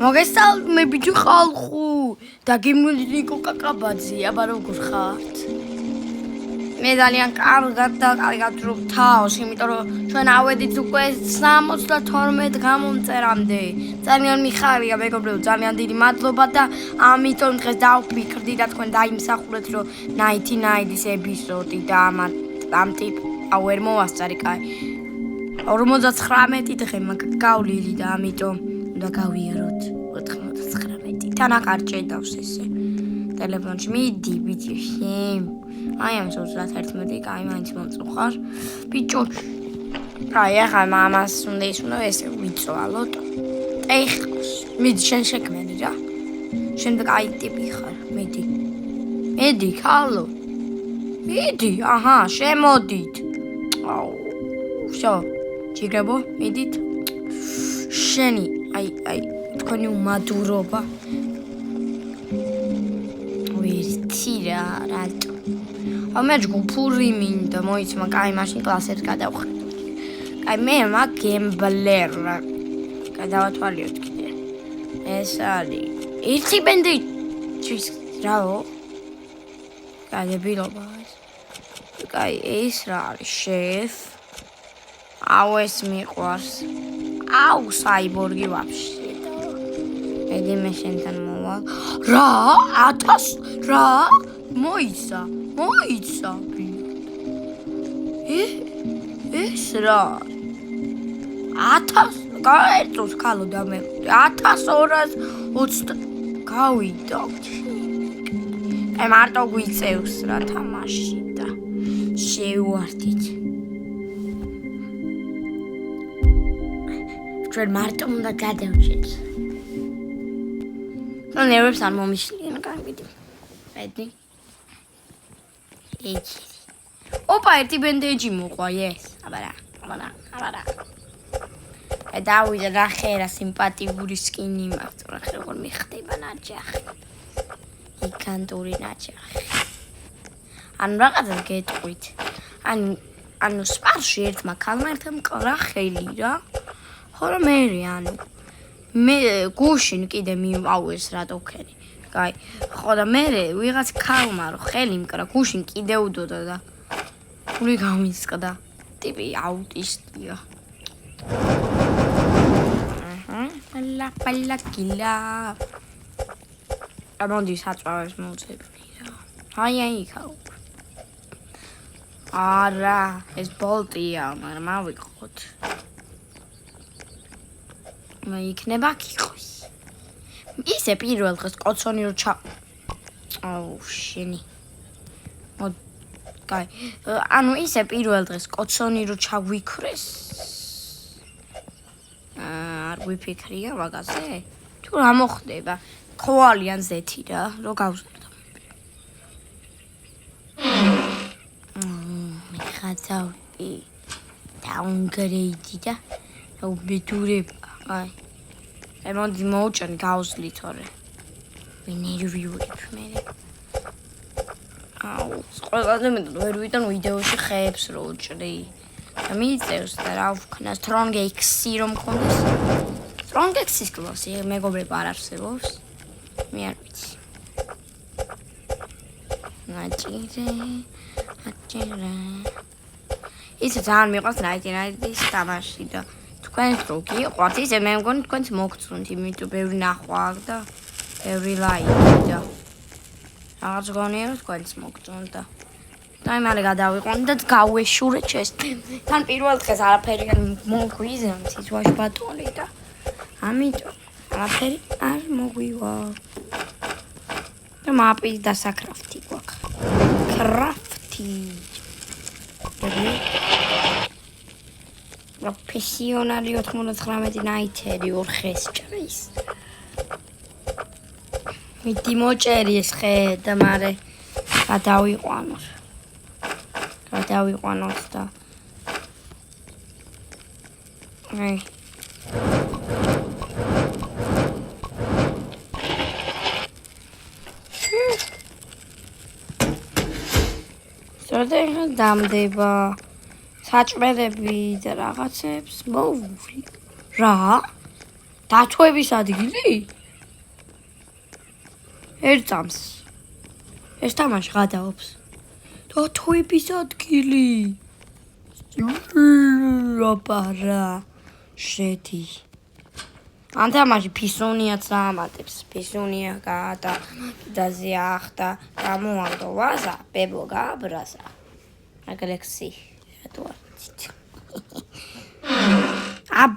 მოგესალმე ბიჭო ხალხო და გიმული კაკაბაძე აბა როგორ ხართ მე ძალიან კარგად და კარგად ვთავს იმიტომ რომ ჩვენ ავედით უკვე 72 გამომწერამდე ძალიან მიხარია მეგობრებო ძალიან დიდი მადლობა და ამიტომ დღეს დავფიქრდი და თქვენ დაიმსახურეთ რომ 99-ის ეპიზოდი და ამ ტიპ ვერ მოვასწარი კაი 59 დღე მაგ გავლილი და ამიტომ უნდა გავიაროთ 99 თანაკარჭე დავს ესე ტელეფონში მიდი ბიჭი აი ამ 31 კაი მაინც მომწუხარ ბიჭო აი ახლა მამას უნდა ისუნო ესე ვიწვალოთ ეხოს მიდი შენ შექმენი რა შემდეგ აი ტიპი ხარ მიდი ხალო მიდი აჰა შემოდით აუ всё ჯიგრებო მიდით შენი აი თქვენი უმადურობა ვერცი რა რატო ამე ჯგუფური მინდა მოიცმა კაი მაშინ კლასებს გადავხდით კაი მე მაგ გემბლერ რა გადავათვალიოთ კიდე ეს არის ერთი ბენდეჯის რაო გადებილობა კაი ეს რა არის შეფ აუ ეს მიყვარს აუ საიბორგი ვაფშე ედი მე შენთან მოვალ რა 1000 რა მოიცა ეს რა 1000 გაერწოს ქალო და მე 1220 გავიდა აი მარტო გვიწევს რა თამაში და შევვარდით ჩვენ მარტო უნდა გადავჭეთ ნერვებს არ მომიშლიან კარგით პედი ეჩი ოპა ერთი ბენდეჯი მოყვა ეს აბარა დავიდა ნახე რა სიმპათიური სკინი მაქვს ნახე როგორ მიხდება ნაჯახი იკანტური ნაჯახი ან რაღაცას გეტყვით ანუ სპარში ერთმა ქალმა ერთმა მყრა ხელი რა ხო მე გუშინ კიდე მივაუეს რატო ვქენი კაი ხო და მე ვიღაც ქალმა რო ხელი მკრა გუშინ კიდე უდოდა და გული გამისყდა ტიპი აუტისტია პალაკილა ამონდი საწვავებს მოუწევი რა აი ხაუ არა ეს ბოლტია მაგრამ ავიღოთ მე იქნება კიყოს ისე პირველ დღეს კოცონი რო აუ შენი მოდ კაი ანუ ისე პირველ დღეს კოცონი რო ჩაგვიქრეს არ გვიფიქრია მაგაზე თუ რა მოხდება ხვალიან ზეთი რა რო გავზრდა მე ხაცავი დაუნგრეიდი და უბედურება აი ემონდი მოუჭენ გავსლი თორე ვინერვიურებ მე აუ ყველაზე მეტად ვერ ვიტან ვიდეოში ხეებს რო უჭრი და მიიწევს და რა ვქნა StrongX-ი რომ მქონდეს StrongX-ის კლასი მეგობრებო არ არსებობს მე არ ვიცი აჭირე ის ძალიან მიყვარს 99-ის თამაში და თქვენს რო გიყვართ ისე მე მგონი თქვენს მოგწონთ იმიტომ ბევრი ნახვა აქვს და ბევრი ლაიკი და რაღაც გონია რომ თქვენს მოგწონთ და აი მალე გადავიყვანე და გავეშურე ჩესტი თან პირველ დღეს არაფერი არ მოგვიზამს ის ვაშ ბატონი და ამიტომ არაფერი არ მოგვივა და მაპის დასაკრაფტი გვაქვს კრაფტი პროფესიონალი 99 ნაითერი 2 ხეს ჭრის მიდი მოჭერი ეს ხე და მარე გადავიყვანოთ და აი სორდე დამდება საჭმელები და რაღაცებს მოვვლი რა დათვების ადგილი? ერთ წამს. ეს თამაში გადაობს. დათვების ადგილი. ოპარა. შედი. ამ თამაში ფისუნიაც ამატებს. ფისუნია გადაზე ახდა. გამოამდო ვაზა, ბებო გააბრაზა. აგლექსი. რატო არცით? აბ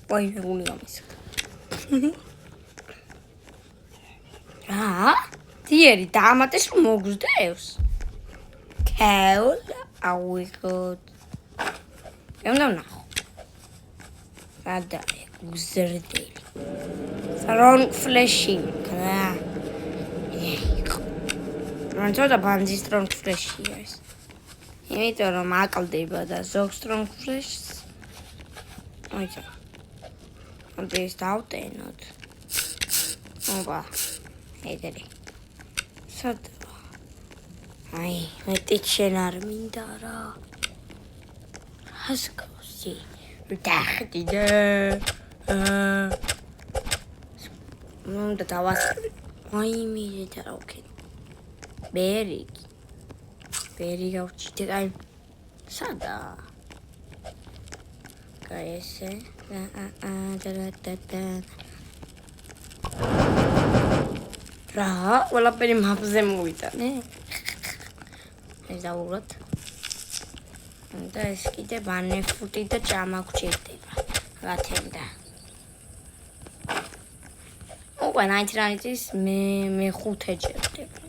ვაი მეგონი გამისა. დიერი დაამატეს რომ მოგზდევს. ქაულ ავიღოთ. ემდა ნახო. გადაე გზრდელი. სრონ ფლეში. მან ცოტა ბანძი strong flash-ია ეს. იმიტომ რომ აკლდება და ზოგ strong flash-ს. აიცა. ამდეს დავტენოთ. ოპა. ედერი. სად. აი, მეტი შენ არ მინდა რა. ასკოსი. ვდახდიდე. ნუ დავას. აი მიდე რა ოკეი. ბერი გავჭიდე აი სადა გაესე რა ყველაფერი მაპზე მოვიტანე ეს დაუბრალოდ და ეს კიდე ბანეფუტი და ჭამა გვჭირდება გათენდა უკვე 99-ის მე 5 ეჯერდება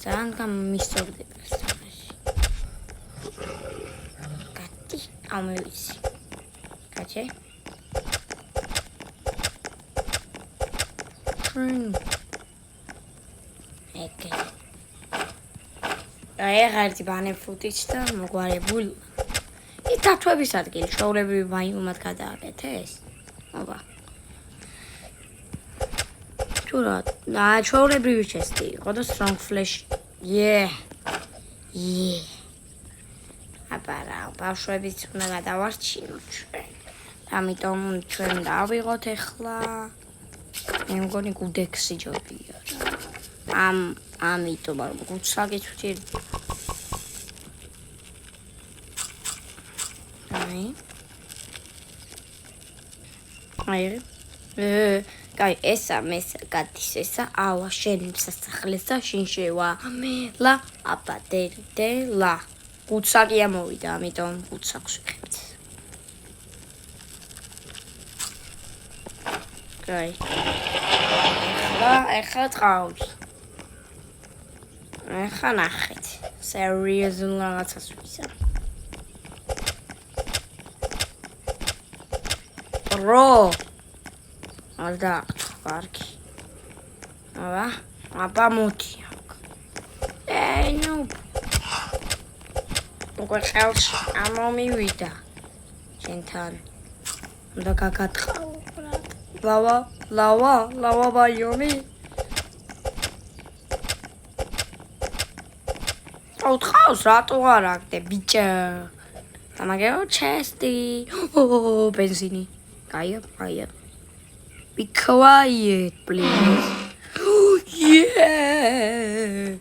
ძალიან გამისწორდება სამაში. კატი ამევისი. კაჩე? ეკე. აი ღარტი ბანეფუტიც და მოგვარებული. ის დათვების ადგილი შოულებრივი ვაიუმად გადააკეთეს. აბა. და ჩაურებრივი ჩესტი იყო და strong flash. აბარა, ბავშვებიც უნდა გადავარჩინოთ ჩვენ. ამიტომ ჩვენ დავიღოთ ახლა. მე მგონი გუდექსი ჯობია. ამიტომ არ გუცაგეთ ვჭირდება. აი. კაი, ესა მეს გადის ესა ავა შენ სასახლეს და შინ შევა მელა აპადერდელა გუცაკია მოვიდა ამიტომ გუცაკს ვიხებთ კაი ეხლა წავს ეხლა ნახეთ სერიოზულ რაღაცას ვიზამ რო ალდა კარგი. აბა მოდი. ნუ. უკვე ხელს ამომივიდა. შენთან. უნდა გაგატყავო, ბრატ. ლავა ბაიომი. აუთხავს რატო არ აგდე ბიჭა. ამაგეო ჩესტი. ბენზინი. კაია. Be quiet, please. Yeah.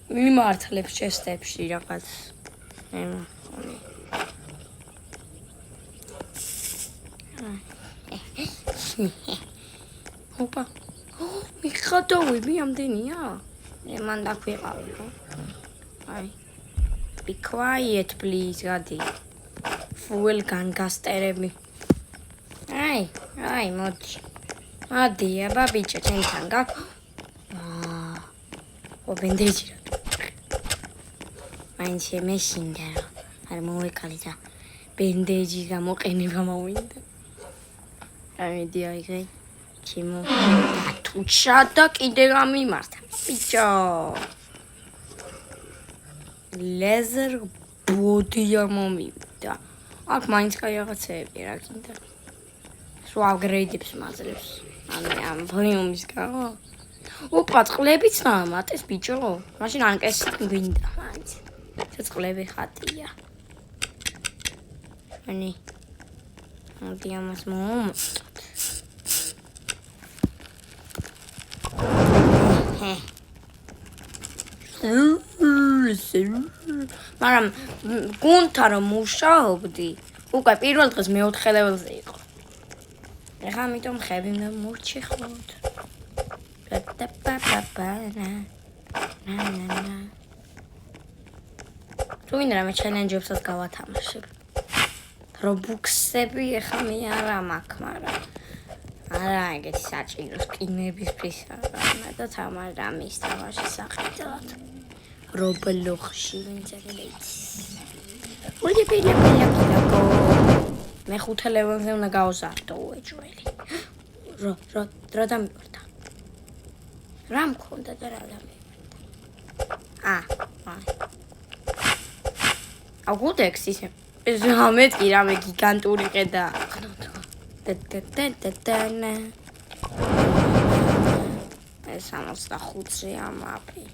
მიმართლებს ჩესტებში რაღაც. ოპა. მიხატავები ამდენია? მან დაგვიყავი, ხო? აი. Be quiet, please, გადი. Fuel განგასტერები. აი, მოდი. ადი, აბა ბიჭო, ჩემთან გაკ. ბენდეჯი რა. მაინც შემეშინდა რა. არ მოვეკალი და ბენდეჯი გამოყენება მოვიდა. ამიდი აიღე. ჩემო დათუჩა და კიდე გამიმართა. ბიჭო. ლეზერ ბოდია მომივიდა. აქ მაინც კაი რაღაცეები რა კიდე. სულ აპგრეიდებს მაძლევს. ამ ვლიუმის გამო. ოპა, წყლებიც ამატეს ბიჭო. მაშინ ანკესით გვინდა მაინც. ეს წყლები ხატია. Ani. Moდი ამას მომწოთ. მაგრამ გუნდთან რომ მუშაობდი, უკვე პირველ დღეს მე-4 ლეველზე იყო. ეხლა ამიტომ ხები უნდა მოვჩეხოთ. თუ მინდა რამე ჩელენჯებსაც გავათამაშებ. რობუქსები ეხლა მე არა მაქვს, მაგრამ არა ეგეთი საჭირო სკინების პრისაა და თამარ რამის თამაში საყიდად. Roblox-ში ვინც ეგეც. მოდი პილაკო. მე 5 ლეველზე უნდა გავზარდო უეჭველი. რა დამივარდა. რა მქონდა და რა დამივარდა. აგუდექს ისე. ეს ამეთ კი რამე გიგანტური ყედა. ეს 65-ზე ამაფი.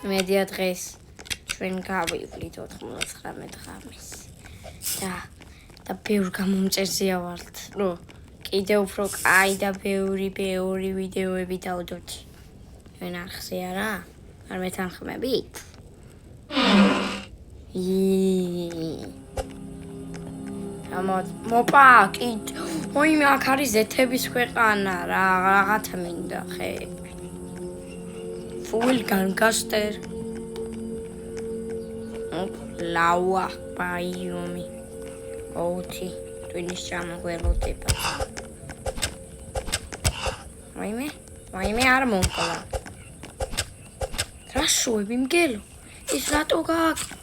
მედია დღეს ჩვენ გავივლით 99 ღამეს. და ბევრ გამომწერზეა ვართ. რომ კიდე უფრო კაი და ბევრი ვიდეოები დავდოთ. ჩვენ არხზე არა? არ მეთანხმებით? მოპა კიდ. ой, მე აქ არის ზეთების ქვეყანა რა, რაღაცა მინდა ხეები. Full gangster. Laua ბაიომი. ოუთი, ტვინის ჩამოგვეროდება. ვაიმე არ მომკლა. რა შუები მგელო? ის რატო გააკეთე?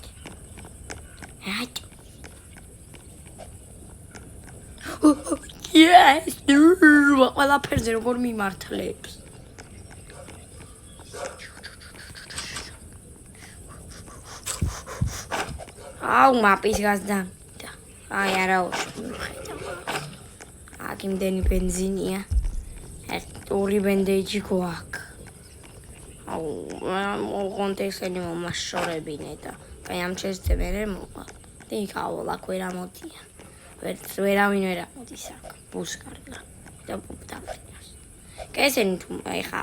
Yes, ყველაფერზე როგორ მიმართლებს. აუ, მაპის გაზდა. აი, არა უშუხედა. აქ იმდენი ბენზინია. ორი ბენდეიჯი გვაქვს. აუ, კონტექსტი მომაშორებინე და აი ამ ჩესზე მე მოვა. და იქ ავალ აქ ვერ ამოდიან. ვერავინ ვერ ამოდის აქ. ბუსკარლა და ბუბდაფინას. კესენი თუ ეხა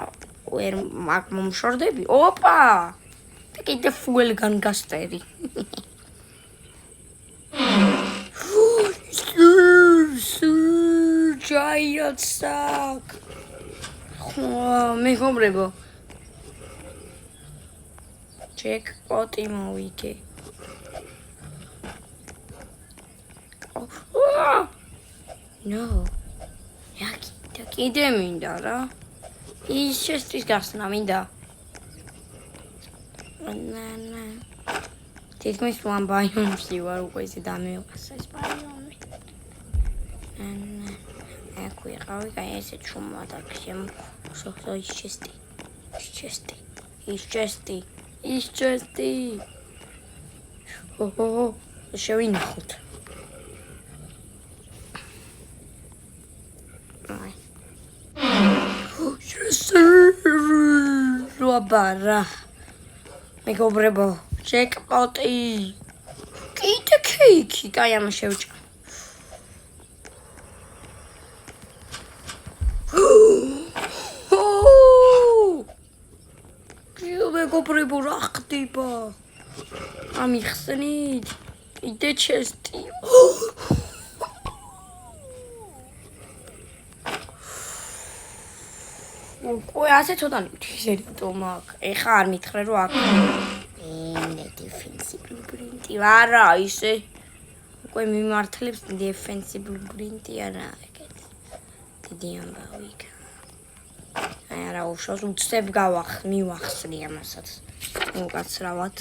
ვერ მაგ მომშორდები. ოპა! და კიდე fuel gangsteri. Giant sack. მეგობრებო. Jackpot-ი მოვიგე. No. და კიდე მინდა რა. ის შეესტრის გახსნა მინდა. ნანა. თითქმის one ბაიომში ვარ უკვე ისე დამეყასა ეს ბაიომი. ნანა. აქ ვიყავი, კაი ესე ჩუმად აქ შემო. სოხო ის ჩესტი. ო, შევინახოთ. აი. რუაბარა. მეგობრებო, ჯეკპოტი. კიდე კეიკი, კაი ამ შევჭა. მეგობრებო, რა ხდება? ამიხსნით. კიდე ჩესტი. ой, ასე ცოტა ისერიტო მაგ. ეხა არ მითხრე რომ აქ ინე დეფენსი ბლუპრინტი არა ისე. უკვე მიმართლებს დეფენსი ბლუპრინტი არა ეგეთ. დიდი ამბავი. აი არა უშავს უცებ მივახსნი ამასაც. უკაცრავად.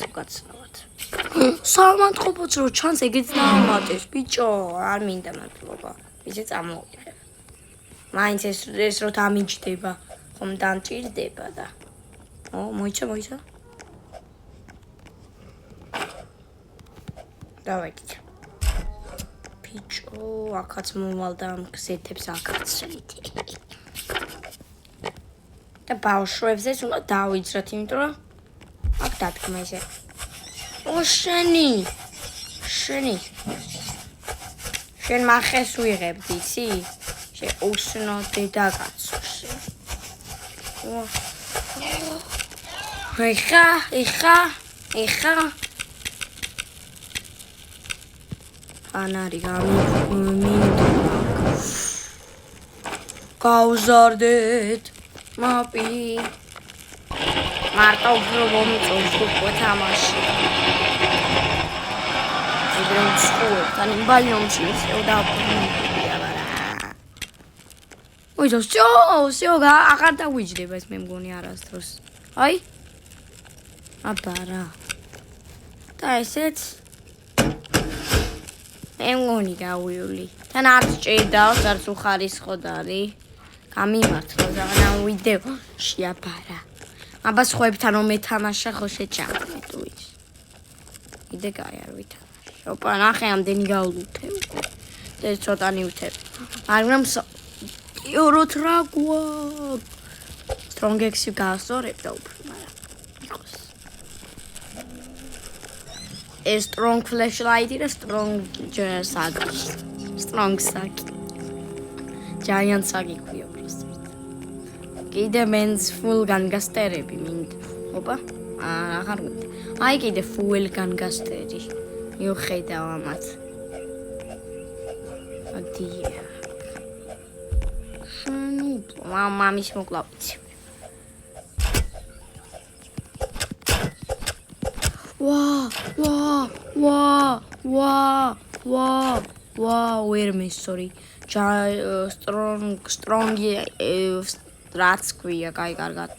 სამანტყოფოც რო ჩანს ეგეც დაამატეს ბიჭო, არ მინდა მადლობა. ისე წამოვიღებ. მაინც ეს რო დამიჯდება. ხომ დამჭირდება და. მოიცა. დავეკით. ბიჭო, აქაც მოვალდა ამ გზეთებს აკაცრით. და ბავშვებზეც უნდა დავიძრათ, იმიტომ რომ აქ დადგმა ისე. ო შენი შენ მახეს ვიღებ, იცი? შეუსნო დედაკაცო შენ. ეხა. ანარი გამინდა. გავზარდეთ, მაპი. მარტო უფრო მომწონს უკვე თამაში. ზედრენ სკოლ, თან ბალიონში ისევდა აფრინია, მაგრამ. ой, всё, აღარ დავიჯდება ეს მე მგონი არასდროს. აი. აბარა. და ესეც მე მგონი გავიული. თან არც ჭირდავს, არც უხარისხოდ არის. გამიმართლა ზაღნა ვიდეო შეაბარა. აბა სხვებთან მომეთამაშა ხო შეჭამე თუ ის. იდე კაი არ ვითამაშე. ოპა ნახე ამდენი გავლუთე უკვე. ეს ცოტანი უთებ. მაგრამ იოროთ რა გვაქვს. სტრონგექსი გაასწორებდა უფრო, მაგრამ იყოს. ეს strong flashlight და strong sagi. Strong sagi. Giant sagi ქვია უბრალოდ. კიდე men's full gangsterები მინდა. ოპა. აღარ მინდა. აი კიდე full gangsteri. მიუხედავ ამათ. ადია. მამის მოკლავიცი. Wow, wait a minute, sorry. Strong რაც ქვია, კაი, კარგად.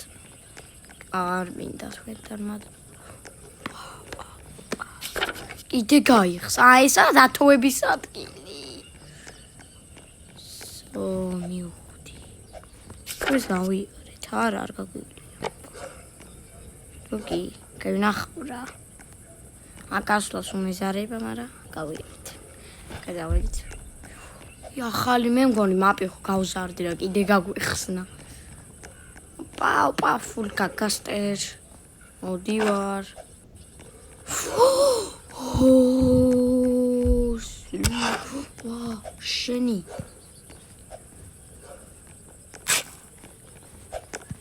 არ მინდა სხვებთან მათ. კიდე გაიხს. აი, ესა დათოების ადგილი. მივხვდი. ეს გავიარეთ, არ გაგვიგია. თუკი, გავინახვრა. აკასვლას უმეზარება, მაგრამ გავიარეთ. გადავიდეთ. ახალი მე მგონი მაპი ხო გავზარდი რა კიდე გაგვიხსნა. პა full გაგასტერ. მოდივარ. შენი.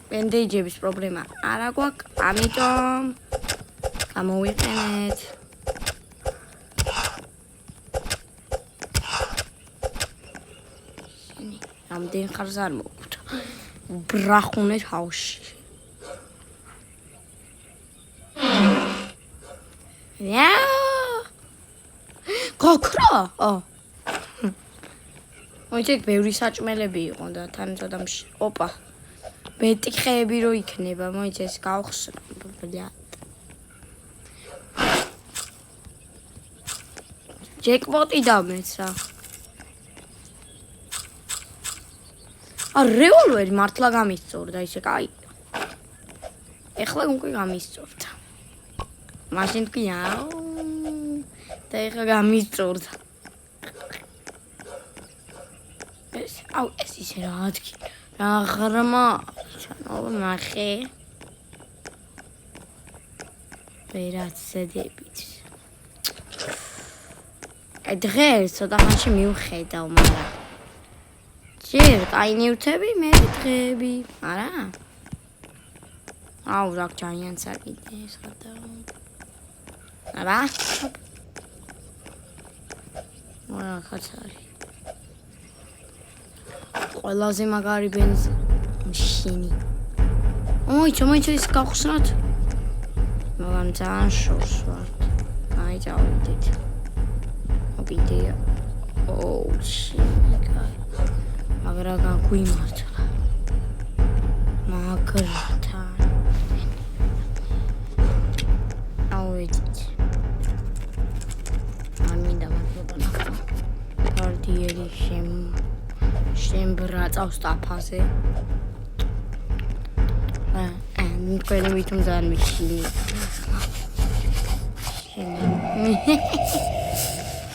ბენდეიჯების პრობლემა არა გვაქვს, ამიტომ გამოვიყენეთ. ამდენ ხარს არ მოგვთ. ბრახუნეთ ჰავში. გაქრა? მოიჭեք ბევრი საჭმელები იყო და თან ცოტა ოპა. მეტიხეები რო იქნება, მოიჭეს გავხსნა, ბლად. ჯეკპოტი დამეცა. რევოლვერი მართლა გამისწორდა ისე კაი. ეხლა უკვე გამისწორდა. მაშინ თქვი და ეხლა გამისწორდა. ეს ისე რა ადგილი. რა ღრმა. ჩანო ნახე. ვერაც ზედებით. დღეს ცოტა ხანში მივხედავ, მაგრამ ჯერ კაი ნივთები, მე დღეები, არა? აუ, რა giant საკიდე ეს ხადა. აბა. რა ხაცარი. ყველაზე მაგარი ბენზინი. მოიცა ის გავხსნათ. მაგრამ ძალიან შორს ვარ. აი წავიდეთ. იდეა. შინიკა. მაგრამ გაგვიმართლა. მაგრთან. ავედით. ამინდა მართლა. პარტიერი შემბრაწავს ტაფაზე. თქვენი ვითომ ძალიან მიჩნია.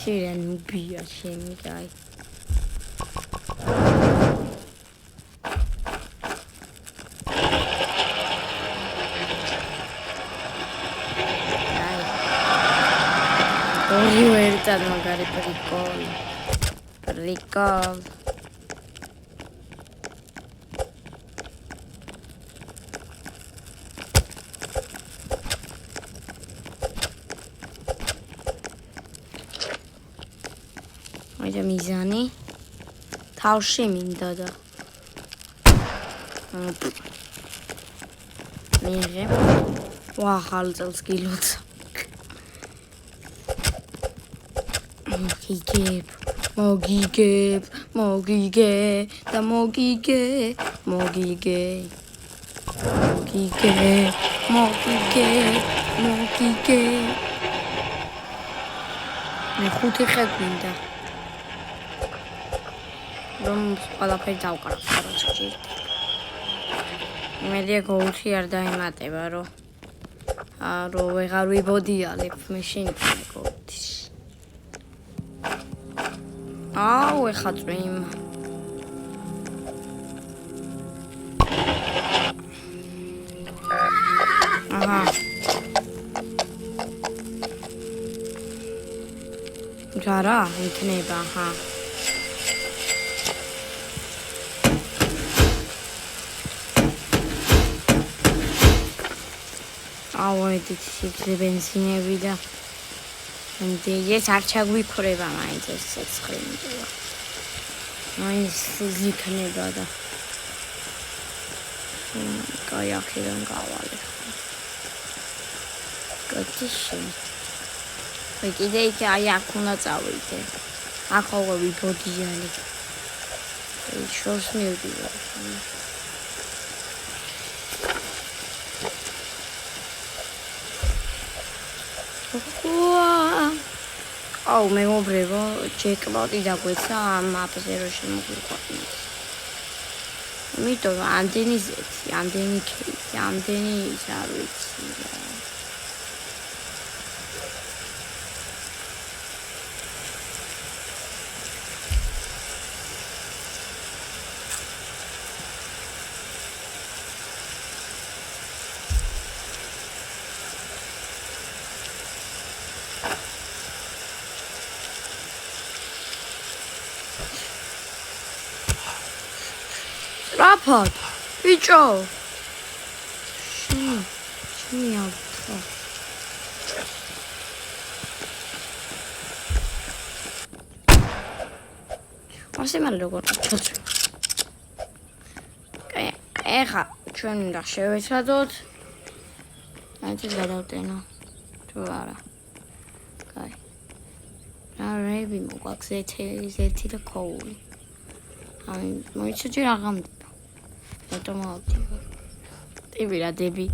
შენ ნუბია შენი კაი. ორივე ერთად მაგარი პრიკოლი. Prikol. Այդը միզանի თავში მინდა და მიღე ვახალ წელს გილოც მოგიგებ და მოგიგე მე ხუთი ხე გვინდა რომ ყველაფერი დავკარგო რაც გჭირდება მედია გოუთი არ დაემატება რომ ვეღარ ვიბოდიალებ მე შენ გოუთის აუ ეხა წვიმ აჰა ჯარა იქნება აჰა აუ ეს ბენზინები და ეს არ ჩაგვიქრება მაინც ეს ცეცხლი მაინც იქნება და კაი აქედან გავალე კაცი მე კიდე იქ აი აქ უნდა წავიდე აქ ყოველ ვიბოდიალი შორს მივდივარ აუ მეგობრებო ჯეკპოტი დაგვეცა ამ აპზე რო შემოგვიყვანეს იმიტომ ამდენი ზეთი ამდენი კეისი ამდენი ის არ ვიცი Rapad, bicho. Shini alto. Ასე მალე როგორ ჩოც. ეხა ჩვენ უნდა შევეცადოთ. აიძე გადავტენო. თუ არა. კაი. რები მოგვაქვს ზეთი და ქოული. აი მოიცოდი რაღამდე. ავტომატიკა. ტივირა დები.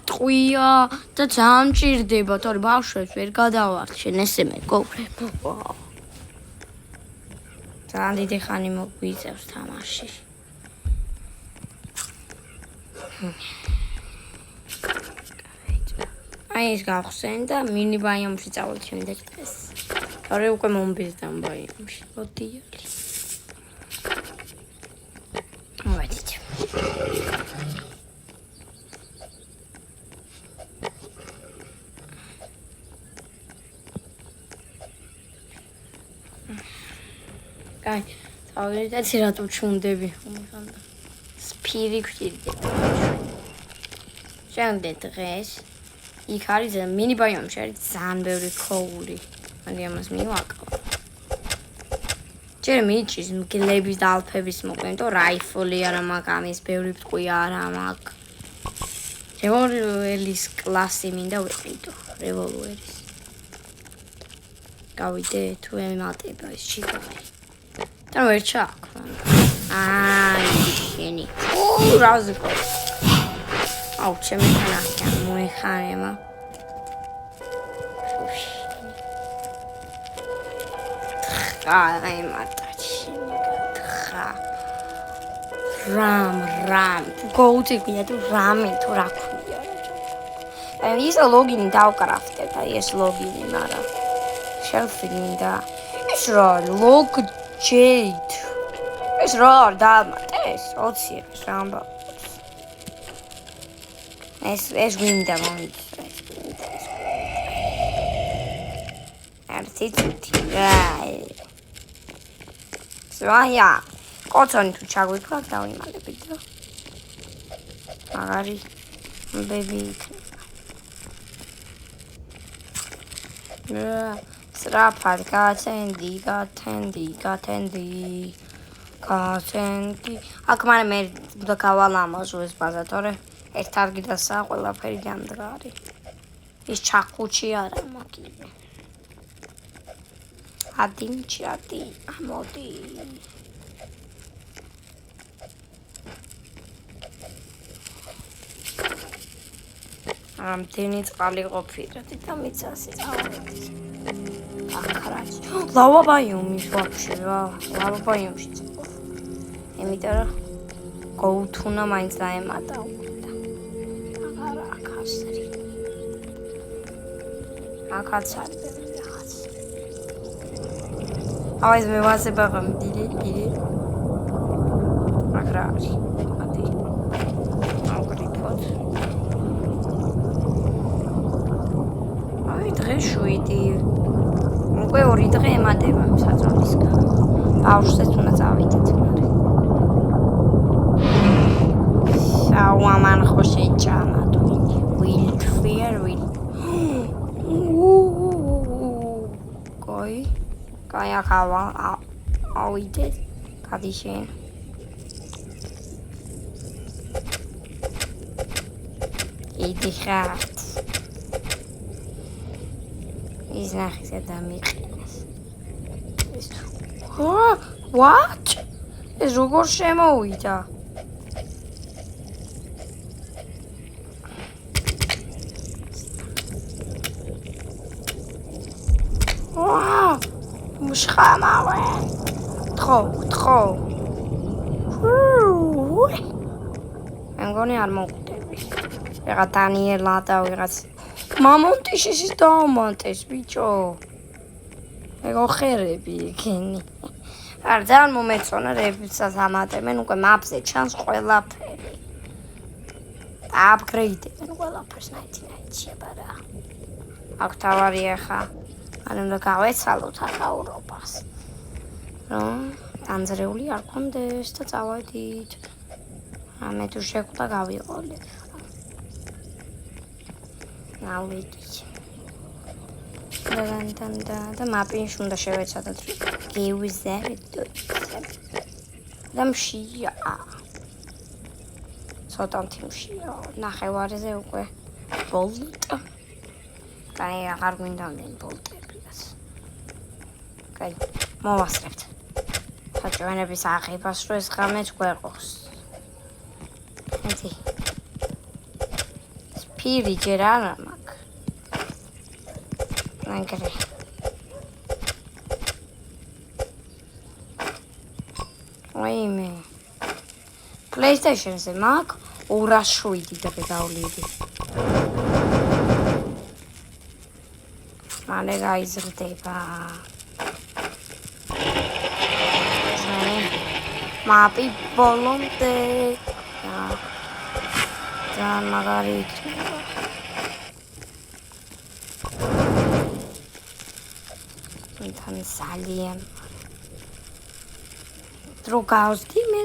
ტყვია და ძალიან მჭირდება, თორე ბავშვებს ვერ გადავარჩენ ესე მეგობრებო. ძალიან დიდი ხანი მოგვიწევს თამაში. აი ეს გავხსენ და მინი ბაიომში წავალ შემდეგ დღეს. თორე უკვე მომბეზდა ბაიომში. ოდიალი. მოვედით. კაი, თავიდანვე რატო ჩუნდები? სპირი გვჭირდება. შემდეგ დღეს იქ არის მინი ბაიომში არის ძალიან ბევრი ქოული. მაგრამ ამას მივაკლა. ჯერ მიჭის მგლების და ალფების მოკლედ, თუ რაიფოლი არა მაქვს, ამის ბევრი ტყვია არა მაქვს. რევოლვერის კლასი მინდა ვიყიდო, რევოლვერის. გავიდე თუ ემატება ეს ჩიგარი. და ვერ ჩააქვ. აი, შენი. რაზე ყო. აუ, ჩემი თანახია მოეხარება. აი, მარტაჩი. რამ. გოუთი გვია თუ რამი თუ რა ქვია. აი, ის ლოგინი დავკრაფტე და ეს ლოგინი, მაგრამ შელფი მინდა. ეს რა ლოგ ჯეიდ. ეს რა დამატეს 20 რამბა. ეს გვინდა მომიწვა. ერთი წუთი რა. ზვაია. კოცონი თუ ჩაგვიქვა დავიმალებით და მაგარი ბები იქნება. სწრაფად გაცენდი. აქ მე დავალამაზო ეს ბაზა, თორე ერთ არგიდასა ყველაფერი გამდღარი. ის ჩახუჩი არა მაგია. ადინჩადი, ამოდი. ამდენი წყალი ყოფილი და მიწასი წავედი. აკრაც. ლავა ბაიომის ვაფშე რა. ლავა ბაიომში წავა. იმიტომ რომ გოუთუნა მაინც დაემატა უკდა. აღარა ახასრი. ახაც არის რაღაც. აი მე ვასება გამდილი. აკრაც. ადი. აგრიფოთ. დღე 7. უკვე 2 დღე ემატება საძვალისგან. ბავშვსაც უნდა წავიდეთ მარე. საუამან ხო შეჭამათ. კაი ახავა ავიდეთ. გადი შენ. იდი ხართ. ის ნახის ადამიანს. What? ეს როგორ შემოვიდა? მშხამავე. თხო. მე მგონი არ მოვკვდები. ვიღა დანიელა და ვიღაც მამონტიშის ის დაამატეს ბიჭო. ეგო ხერები იქენი. არ ძალიან მომეწონა რებიცას ამატებენ უკვე მაპზე ჩანს ყველაფერი. აპგრეიდებენ ყველაფერს 99-ში ბარა. აქ თავარია ხა. არ უნდა გავეცალოთ ახაურობას. რომ განძრეული არ კონდეს და წავედით. მე თუ შეკვდა გავიყოლე. ნავიდი. და მაპინში უნდა შევეცადოთ გევიზერდოთ. და მშია. ცოტათი მშია. ნახევარზე უკვე ბოლტ. კაი აღარ გვინდამდნენ ბოლტებიაც. კაი მოვასწრებთ. საჭმელების აღებას რო ეს ღამეც გვეყოს. ეთი. სპირი ჯერ არა მაქვს. Angry. Ვაიმე. PlayStation-ზე მაქვს 207 და გადავლიდი. მალე გაიზრდება. მაპი ბოლომდე. და მაგარი იქნება. თან ძალიან დრო გავსდი მე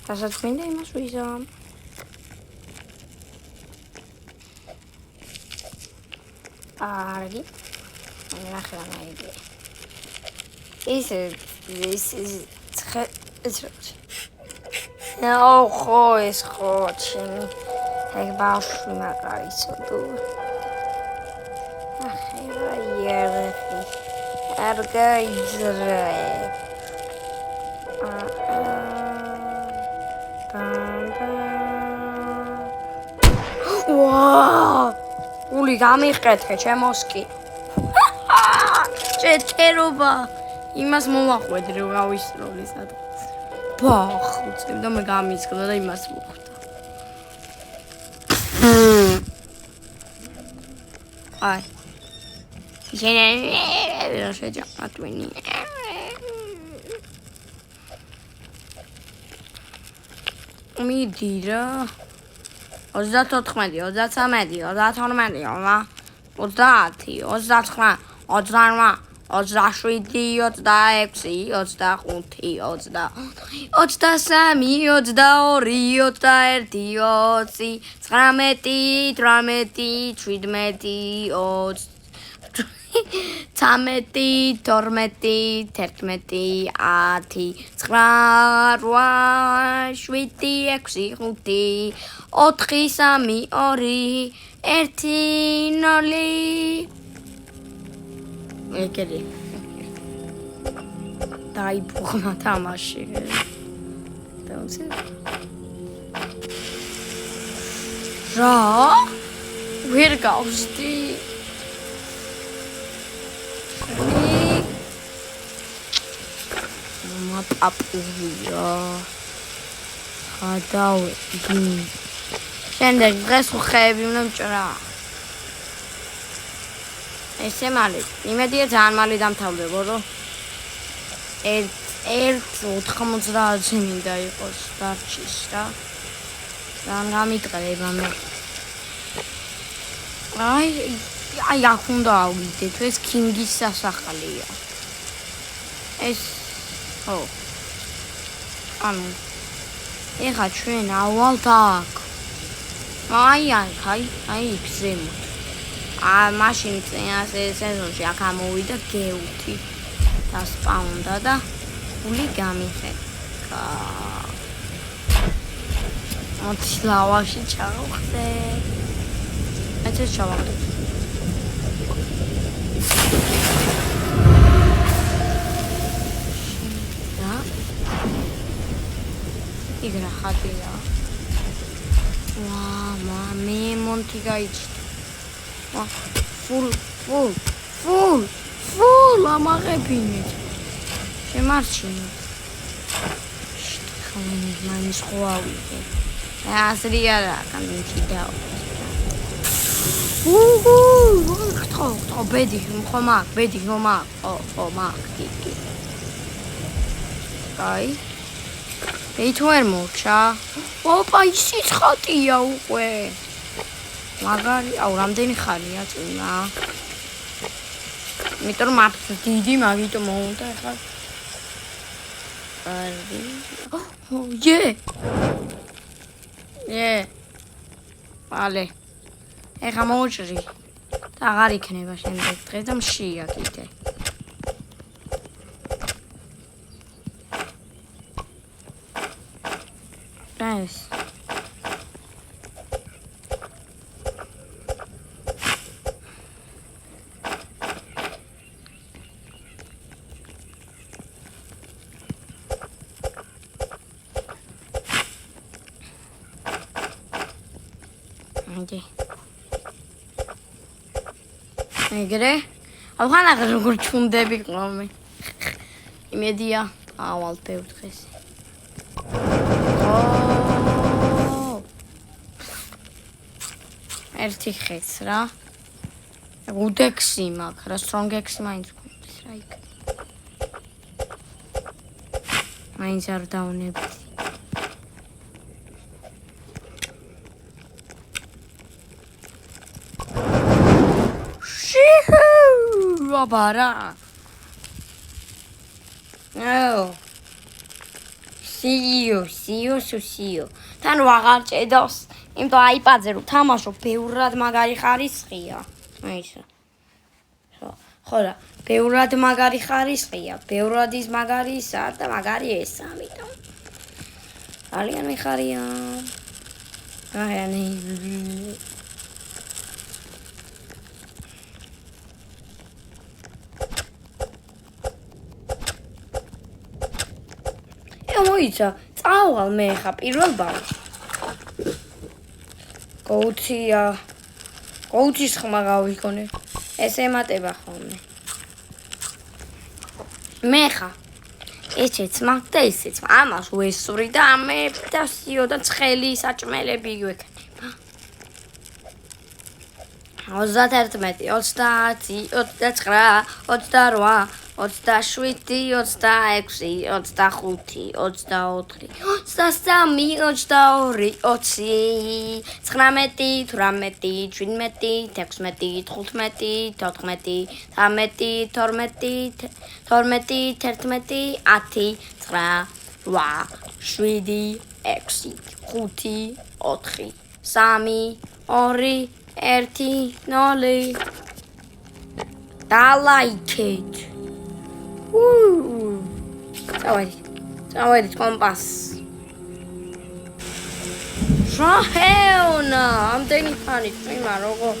რასაც მინდა იმას ვიზამ არგი ნახე მაიდი ის ხო ეს ხო ჩემი ეგ ბავშვი მაგარიცო თუ ახე რა იერხი Аргайзре. Вау! Ули გამიყეთე ჩემოსკი. ჩეტერობა. იმას მომახვედრე რომ გავისროლი სადღაც. ბახ, უცებ და მე გამისკდა და იმას მოხვდა. აი. Jenny, შეჯამათვინი. მიდი რა. 34, 33, 32, 30, 30, 29, 28, 27, 26, 25, 23, 22, 21, 20, 19, 18, 17, 20. 13, 12, 11, 10, 9, 8, 7, 8, 7, 6, 5, 4, 3, 2, 1, 0. ეგრე. დაიბრუნა თამაში. დავუცე. რა? ვერ გავსდი. Mama papuya. Გადავედი. შემდეგ დღეს ხეები უნდა მჭრა. ესე მალე. იმედია ძალიან მალე დამთავრდებოდა. 1.90-ზე მინდა იყოს დარჩის რა. ძალიან გამიტყდება მე. აი აქ უნდა ავიდეთ, ეს კინგის სასახლეა. ეს ო. ანუ ეხა ჩვენ ავალთ აქ. აი იქ ზემოთ. მაშინ წინასე სეზონში აქ ამოვიდა გეუთი. დასპაუნდა და გული გამიხეკა. მოდი ლავაში ჩავხდე. ეს ჩავხდე. იგრა ხატია. მე მონთი გაიჭდა. ფულ ამაღებინეთ. შემარჩინე. ხალხი მაინც ხოვავიდე. ასრი არა, კანჩი დაო. ხო, ბედი ხომ მაგ. ხო, მაგ. აი თუ არ მოვჩა. ოპა, ისიც ხატია უკვე. მაგარი, რამდენი ხარია წინა. იმიტომ რომ აქ დიდი მაგიტომ მოუნდა ახლა. მალე. ეხა მოვჭრი. და აღარ იქნება შემდეგ დღეს და მშია კიდე. ეს ეგრე ახლა როგორ ჩუნდები ყომი იმედია ავალ ბევრ დღეს ერთი ხეც რა უდექსი მაქვს რა სტრონგექსი მაინც გვქონდეს რა იქ მაინც არ დაუნებდი Babara. No. See you. თან ვაღარ ჭედავს. იმიტომ აიპადზე რომ თამაშობ ბევრად მაგარი ხარისხია. აიშა. ხო რა, ბევრად მაგარი ხარისხია. ბევრად ის მაგარისა და მაგარი ეს ამიტომ. ძალიან მიხარია. აიანი. მოიცა, წავალ მე ხა პირველ ბავშვს. კოუჩის ხმა გავიქონე. ეს ემატება ხოლმე. მე ხა ესეც მაგ და ესეც ამას უესური და ამე და სიო და ცხელი საჭმელები გვექნება. 31, 30, 29, 28, 27, 26, 25, 24, 23, 22, 20, 19, 18, 17, 16, 15, 14, 13, 12, 12, 11, 10, 9, 8, 7, 6, 5, 4, 3, 2, 1, 0. Dalaiket. წავედით კომპასს. შაჰეონა, ამდენი ფანი წვიმა როგორ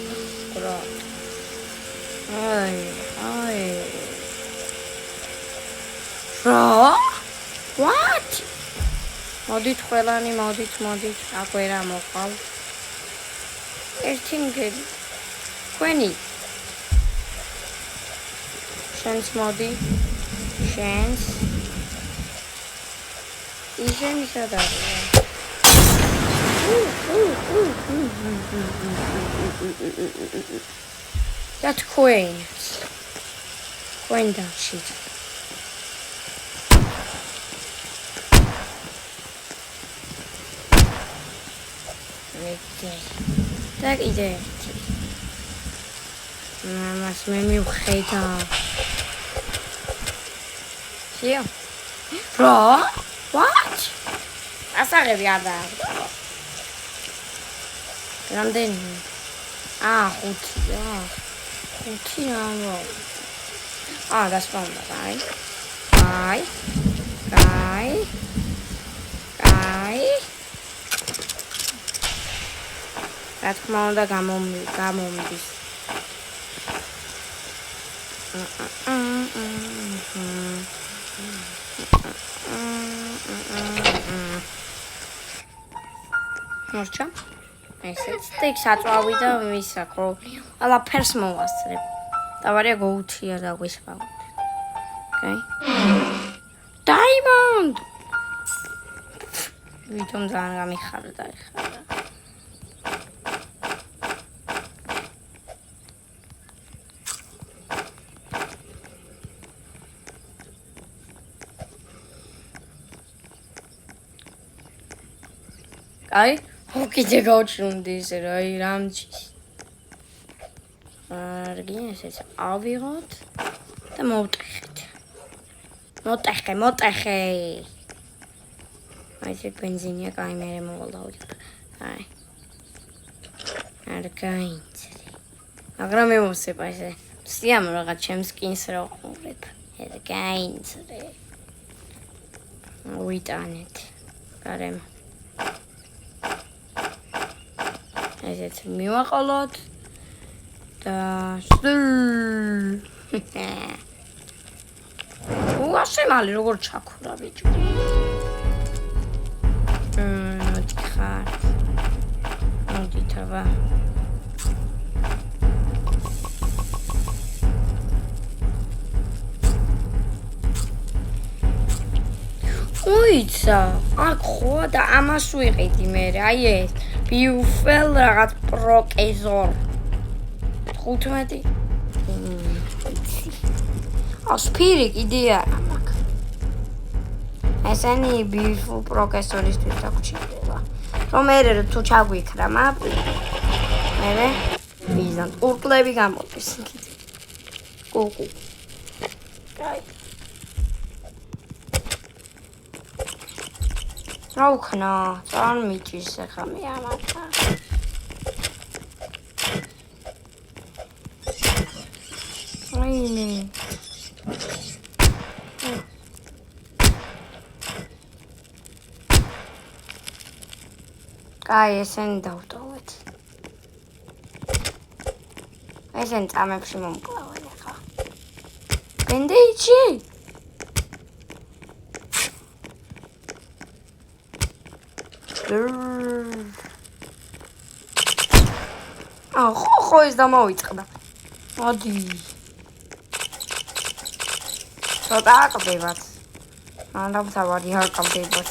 რა. აი. რა? What? მოდით ყველანი, მოდით. აკვე რა მოყავ. ერთი მგელი. თქვენი შენს მოდი. შენს ისენი სადარია და თქვენს დავშით და კიდე ერთი მამას მე მივხედა Here. Bro? What? ასაღები არ დააგდო. რამდენი? 5-ია. 5 რა. გასპავდა, აი. რა თქმა უნდა გამომდის. Morcha. ესეც სტიქს აწვავი და ვისაკრო. ყველაფერს მოვასწრებ. დავარია გოუთია და გვისპავთ. Okay? Diamond! ვითომ ძალიან გამიხარდა ეხლა. აი კიდე გავჩუნდი ისე რა რამჯის არგინ ესეც ავიღოთ და მოვტეხეთ მოტეხე აი ეს ბენზინია კაი მე მოვალავდი აი არ გაინცრი მაგრამ მე მოსება ესე სიამ რაღაც ჩემს კინს რა ვყურებ ეს გაინცრი ვიტანეთ გარემ ესეც მივაყოლოთ და უასე მალე როგორ ჩაქურა ბიჭო დიხარ მოდითავა უიცა აქ ხო და ამას ვიყიდი მე აი ეს ბიუფელ რაღაც პროკეზორ 15 ასპირი კიდე არა მაქვს ესენი ბიუფელ პროკესორისთვის დაგჭირდება რომ მე თუ ჩაგვიქრა მე ვიზან ურკლები გამოდის კუკუ კაი რა უქნა ძალიან მიჭირს ახლა მე ამათა აიმე კაი ესენი დავტოვეთ ესენი წამებში მომკლავენ ახლა ბენდეიჩი ხო ეს დამოვიწყდა მოდი ცოტა აკლდებათ მანდამთავარი აკლდებათ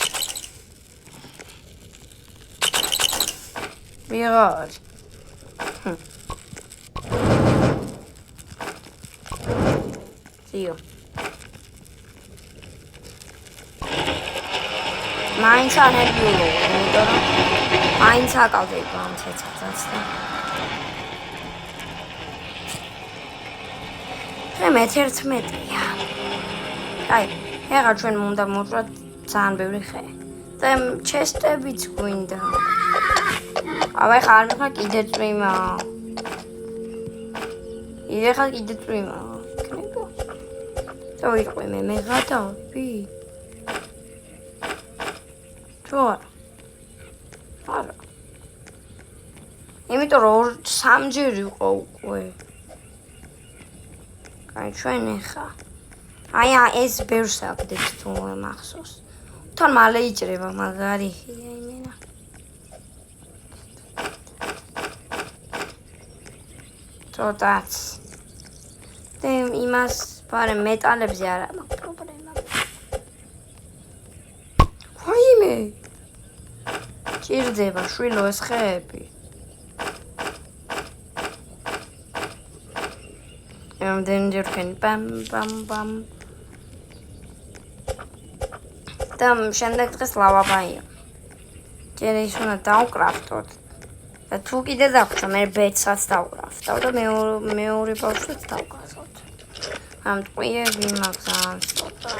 ვიღარ ზიო მაინც ანერგიულობ, იმიტომ რომ მაინც აკავდები ამ ცეცხლსაც და მე 11-ია. აი, ეხლა ჩვენ უნდა მოვჭრათ ძალიან ბევრი ხე. და ჩესტებიც გვინდა. აბა ხარ მე ხარ კიდე წვიმა. იდე ხარ კიდე წვიმა. კრება. და ვიყავ მე გადავი. ჩორ. არა. იმიტომ რომ სამჯერ იყო უკვე. აი ჩვენ ეხა. აი ეს ბევრს აკეთებს თუ მახსოვს. თან მალე იჭრება მაგარი იმენა. ცოტაც. და იმას პარე მეტალებზე არა მაქვს პრობლემა. ვაიმე. ჭირდება შვილო ეს ხეები. ამდენჯერ ხენ პამ პამ პამ. და შემდეგ დღეს ლავაბაია. ჯერ ის უნდა დავკრაფტოთ. და თუ კიდე დაგვჭა მე ბეცსაც დავკრაფტავ და მეორე ბავშვს დავკაზოთ. ამ ტყვიები მაგზან ცოტა.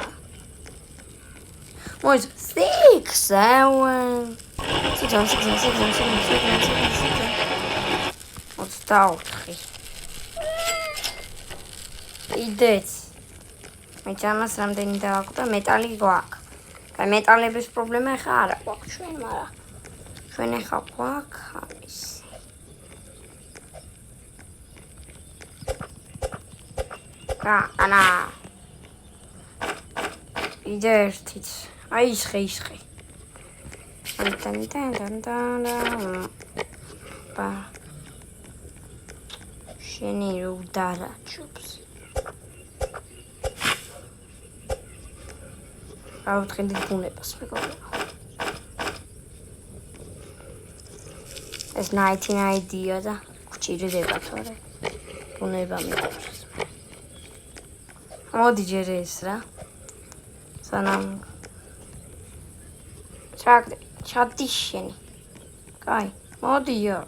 მოიც 6 7 24 იდეც მე ჯამას რამდენი დავაკვდა მეტალი გვაქვს. და მეტალების პრობლემა ხა არა გვაქვს ჩვენ, მაგრამ ჩვენ ხა გვაქვს ამის. ანა იდე ერთიც. აი ისხე. და შენი რო დარაჯობს. ავთხენდი ბუნებას მეგობრებო. ეს 19-ია და გჭირდება თორე ბუნება მეგობრებს. მოდი ჯერ ეს რა. სანამ ჩადი შენი. კაი, მოდიო.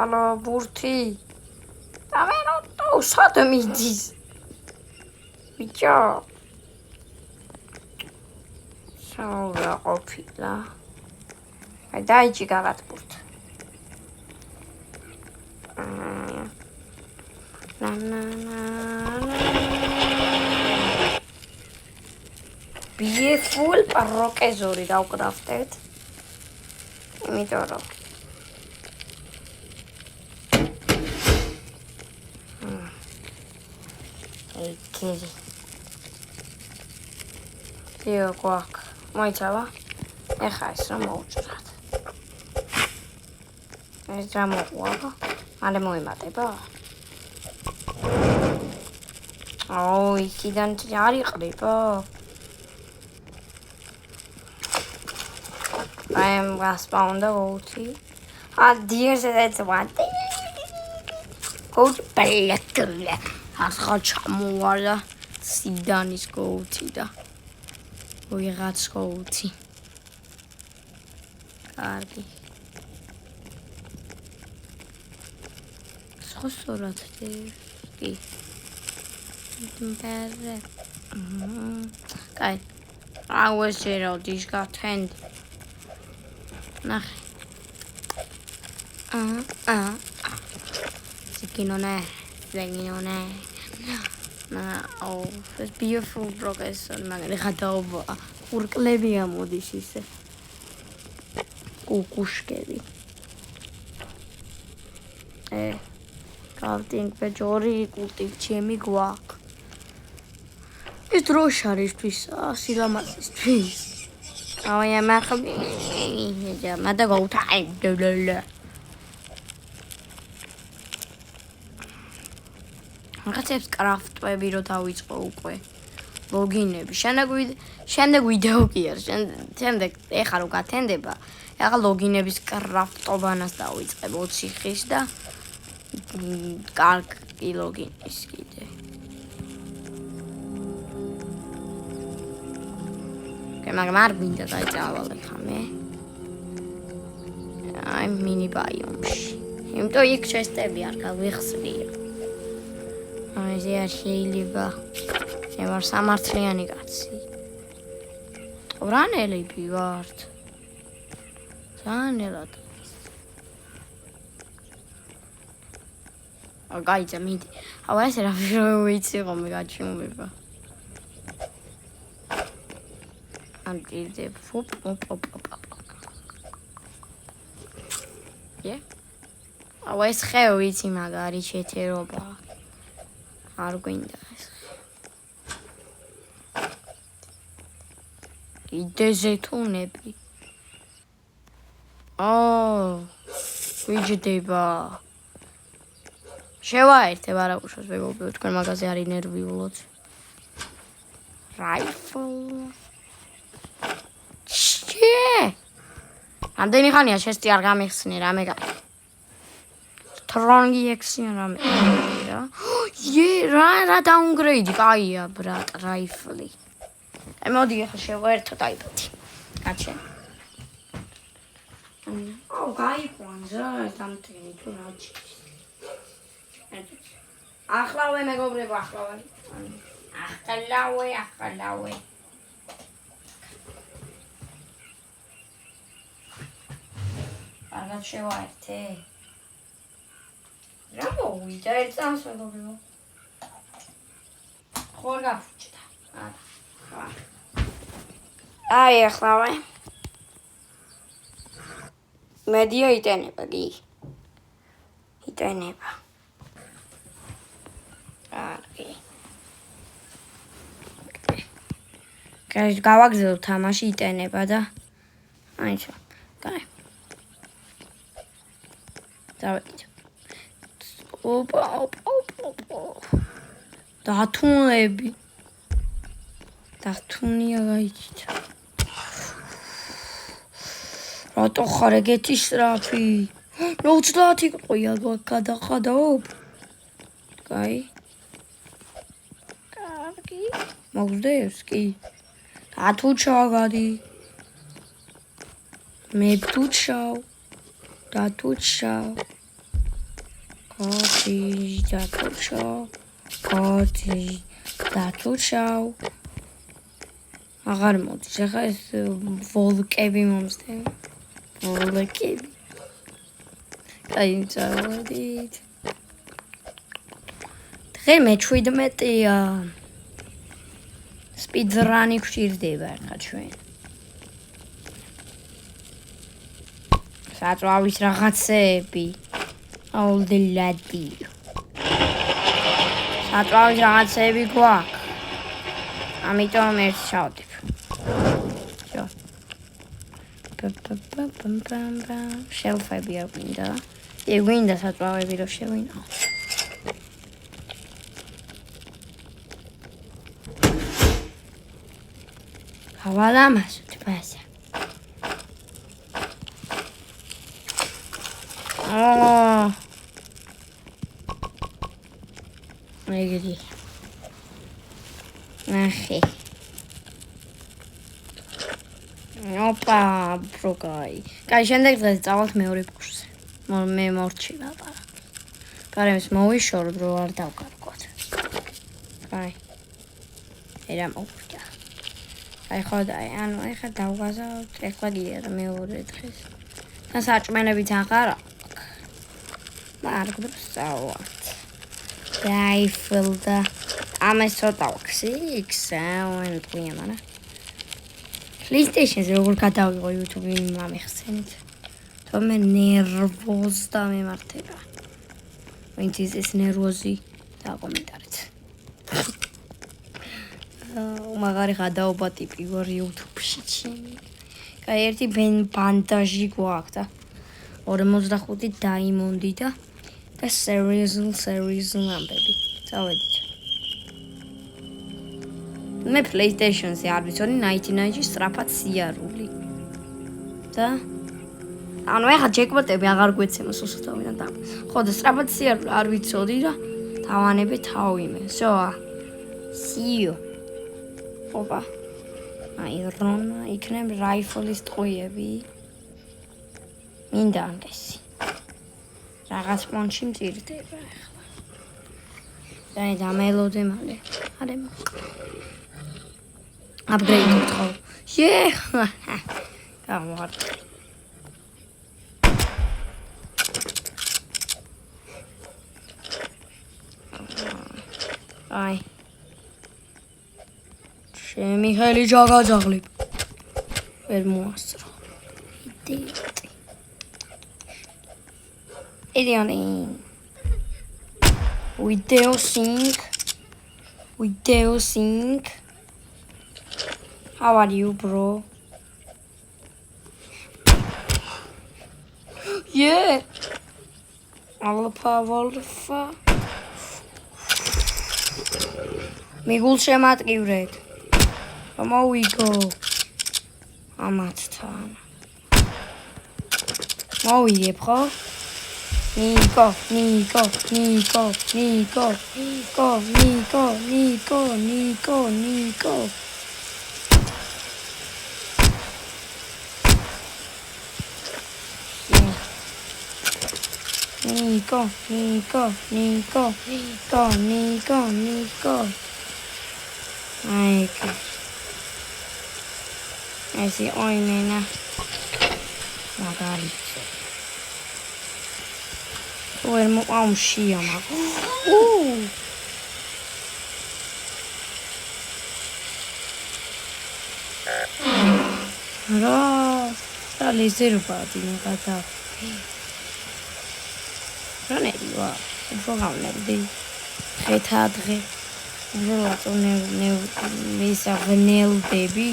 ალო ბურთი. და მე რო სად მიდის? ბიჭო. რა ყოფილა. აი დაიჭი გავატბურთ. Beautiful როკეზორი დავკრაფტეთ. იმიტომ რომ ეკერი. იო გვაქვს. მოიცავა? ეხა ეს რა მოვჭრათ. ეს რა მოყვება? მალე მოემატება? აუ, იქიდან არ იყრება? I am respond voting. Dears that's one thing. Go to Pellecule. Asra chamoala. Sidanis go tida. We rats go ti. Argi. Sosorat te. Bere. Kai. I was Gerald. He's got 10. Nach. Zikinone. Lenginone. Oh, it's beautiful progress on magari გადაობა. ურკლები ამოდის ისე. კუკუშკები. კავტინგ პეჯორი კულტივჩემი გვაქვს. ეს დროშ არისთვის, სილამაზისთვის. აი ამახები. მადა გავთაიდელე. მაგაცებს კრაფტები რო დავიწყო უკვე. ლოგინები. შემდეგ ვიდეო კი არის. შემდეგ ეხა რო გათენდება, ეხა ლოგინების კრაფტობანას დავიწყებ 20 ხის და კარგი ლოგინის კიდე. მაგრამ არ მინდა დაიწყავალე ხამე. აი მინი ბაიომში. იმიტომ იქ ჩესტები არ გავიხსნია. აი ზე არ შეიძლება. მე ვარ სამართლიანი კაცი. ტყვრანელები ვართ. ზანელად. გაიცა მიდი. აუ ეს რა ვიცი ხომ გაჩუმება. ამკიდე ფოპ. აუ ეს ხე ვიცი მაგარი შეთერობა. არ გვინდა ეს. იდეზე თუნები. ვიჯდება. შევაერთებ არაუშავს მეგობრებო თქვენ მაგაზე არ ინერვიულოთ. რაიფლ. ამდენი ხანია შეშტი არ გამიხსნი რამე გაი. სტრონგი ექსია რამე რა. რა დაუნგრეიდი კაია ბრატ რაიფლი. აი მოდი ახლა შევაერთოთ აიბათი. კაცე. აუ გაიყვან რა დამტენი თუ რაჭი. ახლავე მეგობრებო ახლავე. ახლავე. კარგად შევაერთე. რა მოვიდა ერთ წამს მეგობრებო. ხორ გაფუჭდა. აი ახლავე. მედია იტენება გი. იტენება. კარგი. კაი გავაგზავნე თამაში იტენება და აიჩა. კაი. დავიდე. ოპა. დათუნები. დათუნია გაიჩით. რატო ხარ ეგეთი სწრაფი? 30 ყოია გადახადაობ. კაი. კარგი. მოგდევს კი. დათუჩავ გადი. მე ვთუჩავ. დათუჩავ. კოჩი დათუჩავ. აღარ მოდის. ახლა ეს ვოლკები მომსდევ. ვოლკები. აი წავედით. დღე მე-17-ია. სპიდრანი გვჭირდება ახლა ჩვენ. საწვავის რაღაცეები. აულდელადი. საწვავის რაღაცეები გვაქვს. ამიტომ ერთს ჩავდებ. ჯო. შელფები არ გვინდა. გვინდა საწვავები რომ შევინო. გავალამაზოთ ბაზა. ეგეთი. ნახე. ოპა, პროგაი. კაი, შემდეგ დღეს წავალთ მეორე კურსზე. მე მორჩი ლაპარაკ. გარემოს მოვიშოროთ, რომ არ დავკარგოთ. კაი. ერა მოვიდა. აი ხოდა, ანუ ეხლა დავგაზავთ, ეხლა გიერ მეორე დღეს. და საჭმენებით აღარ აქვს. მარგდებს წავალთ. დაიფილდა. ამას ცოტა აქვს, 6 7 მანა. PlayStation-ზე როგორ გადავიღო YouTube-ი მომიხსენით. თორმე ნერვოზ და მემართება. ვინც ის ნერვოზი დაკომენტარეთ. მაგარი გადაობა ტიპი ვარ YouTube-ში ჩემი. კაი, ერთი ბანდაჟი გვაქვს და 45 დაიმონდი და seriously ამბები. წავედით. მე PlayStation-ზე არ ვიცოდი 99-ში სწრაფად სიარული. და ანუ ეხლა ჯეკპოტები აღარ გვეცემა სუსტავიდან და. ხო და სწრაფად სიარული არ ვიცოდი და დავანებე თავი მე. Всё. See you. ოპა. აირონა, იქნებ რაიფლის ტყვიები. მინდა ამდესი. რაღაც პონჩი მწირდება ახლა. და დამელოდე მალე. არე აპგრეიდ ხო? გამოვარდი. აი. ჩემი ხელი ჯაგაძაღლებ. ვერ მოასწრო. იდიოტი. Video sync. How are you, bro? Yeah. Alpha. მიგულ შემატკივრეთ. მოვიგო. ამათთან. მოვიებ ხო? Nico. Nico. Esi oynayına. Magari. Duermo a un scia, ma... Ra riservati, non cata. Non è qua, il programma è di retardre. Ne sa venel baby.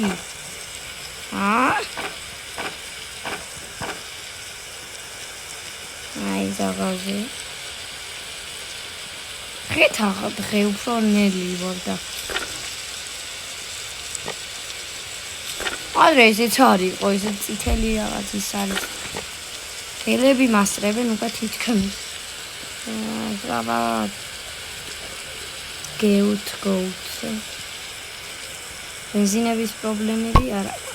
Ah? Ai, zagazzi. Retardre, უფრო ნელი ვარ და. ადრე ისიც არის, ყო ისე წითელი რაღაც ის არის. ხელები მასწრებენ უკვე თითქმის. აბა გეუთგოუც. ბენზინების პრობლემები არ აქვს.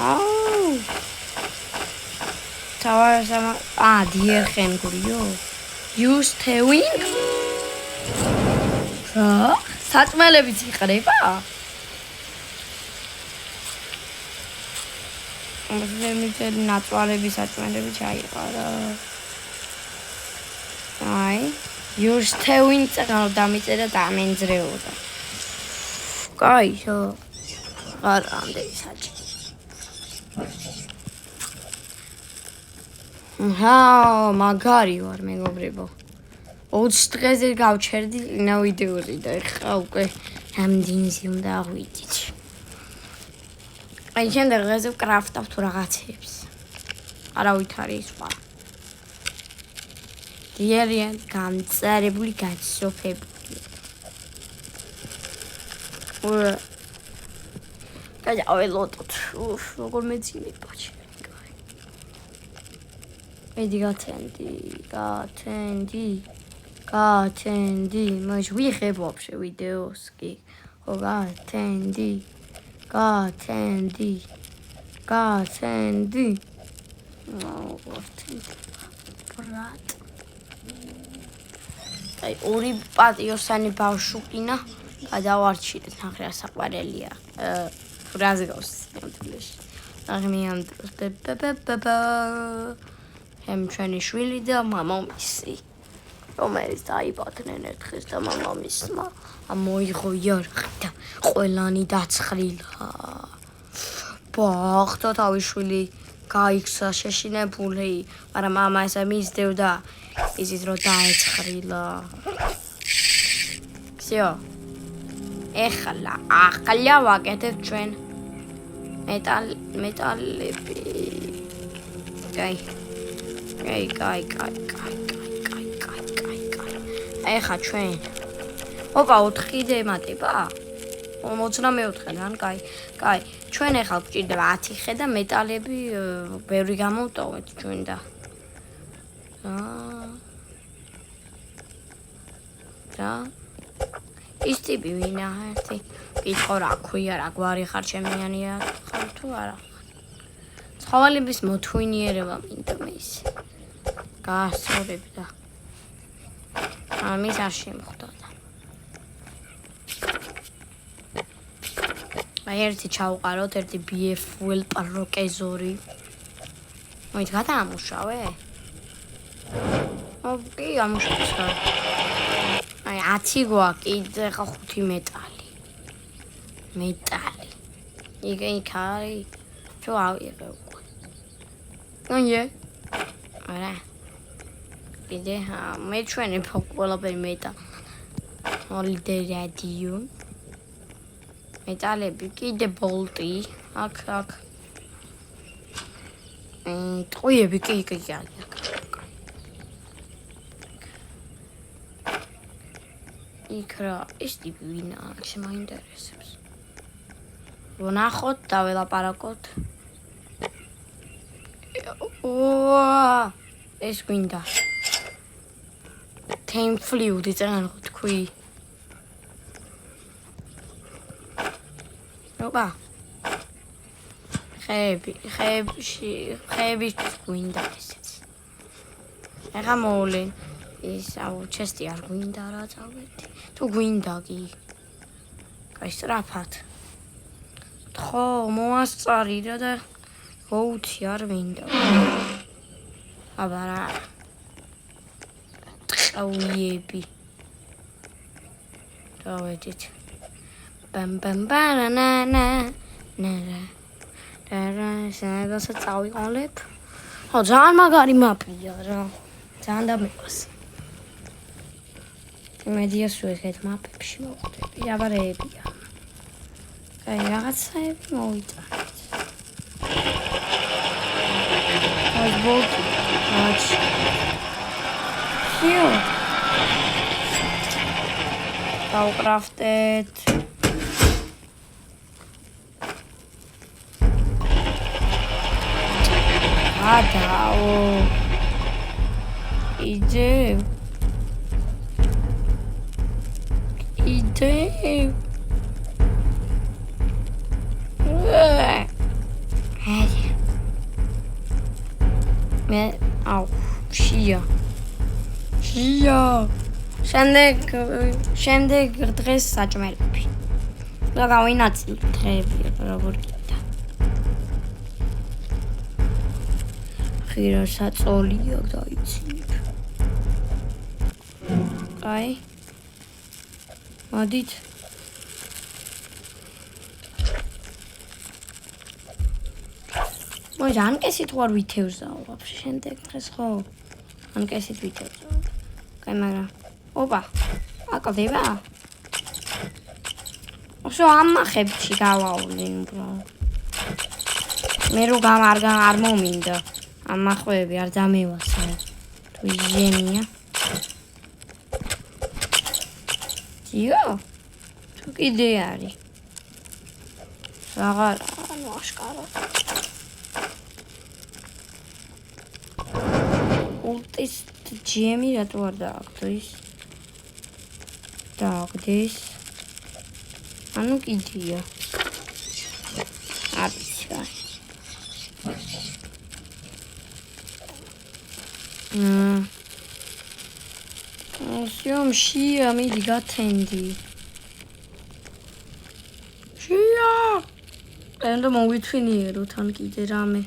აუ. თავარსამა დიერხენ გურიო. Use tewing? რა? საწმელებიც იყრება? მემიწელი ნაწვალები საწმელები ჩაიყარა. აი, use tewing წაგავ დამიწერა და ამენძრეოდა. კაიო. არ ამდენი საჭი. მაგარი ვარ მეგობრებო. 20 დღეზე გავჩერდი ინა ვიდეოზე და ხა უკვე ამდენზე უნდა აღვიდით. აი შემდეგ დღეზე ვკრაფტავ თუ რაღაცებს. არავით არის სხვა. დიერიან გამწერებული გაცოფებული. გაიაველოდოთ. როგორ მეძინება ჩი. Vedi gatendi, mas ვიღებ вообще ვიდეოსკი. ხო gatendi. ბრატ. აი ორი პატიოსანი ბავშვკინა გადავარჩინეთ, ნახე რა საყვარელია. ფრაზი გავს ამთლეში. ნახე ამ დროს ჩემი შვილი და მამამისი. რომელიც დაიბადნენ ერთხელ და მამამისმა მოიღო იარაღი და ყველანი დაცხრილა. ბახტა თავის შვილი გაიქცა შეშინებული, მაგრამ მამა ესე მისდევდა ისიც რომ დაეცხრილა. всё. ახლა ვაკეთებ ჩვენ მეტალები. კაი. ეხა ჩვენ. ოპა 4 დემატება? 64-დან, კაი. ჩვენ ეხლა გვჭირდება 10 ხე და მეტალები ბევრი გამოვტოვეთ ჩვენ და. ის ტიპი ვინა ერთი კითხო რა ქვია რა გვარი ხარ ჩემიანია ხარ თუ არა ცხოველების მოთვინიერება მინდა მის გაასწორებ და ამის არ შემხვდოდა აი ერთი ჩავყაროთ ერთი BFL პროკეზორი მოიც გადაამუშავე ოკი ამუშავე აი 10 გვაქვს კიდე ხა 5 მეტალი იქ არის čo ავიღე უკვე ნოიე არა კიდე მე ჩვენი ყველაფერი მეტა ჰოლიდე რადიო მეტალები კიდე ბოლტი აქ ტყუიები კი არის იქ რა ის ტიპი ვინა შემაინტერესებს ვნახოთ და ველაპარაკოთ ეს გვინდა თემ ფლიუდი ძალიან თქვი ოპა ხეები გვინდა ესეც ეხა მოვლენ ის აუ ჩესტი არ გვინდა რა წავედი თუ გვინდა კი კაი სწრაფად ხო მოასწარი რა და გოუთი არ მინდა აბა რა ტყუიები დავედით ბამ ბანანა რა სანაგოსაც წავიყოლებ ხო ძალიან მაგარი მაპია რა ძალიან დამეყვას მედიას ვეხეთ მაპებში მოხვდები აბარეებია კაი რაღაცაები მოვიტანეთ აი ბოლტი აჩ იო დავკრაფტეთ ადაო იდე მე აუ შია შემდეგ დღეს საჭმელები და გავინაცილ დღეები როგორ გინდა ხირა საწოლია დაიცინებ აი მოდით მოი ანკესით ვარ ვითევზაო ვაფშე შემდეგ დღეს ხო ანკესით ვითევზაო კაი მაგრამ ოპა აკლდება უშო ამახებში გავავლენ უბრალოდ მე რო არ მომინდა ამახვეები არ დამევასე თუ ჟენია იო თუ კიდე არის აღარ ანუ აშკარა ულტის ჯემი რატო არ დააგდეს დააგდეს ანუ კიდია არის შია მიდი გათენდი შია და მოვითვინიერო თან კიდე რამე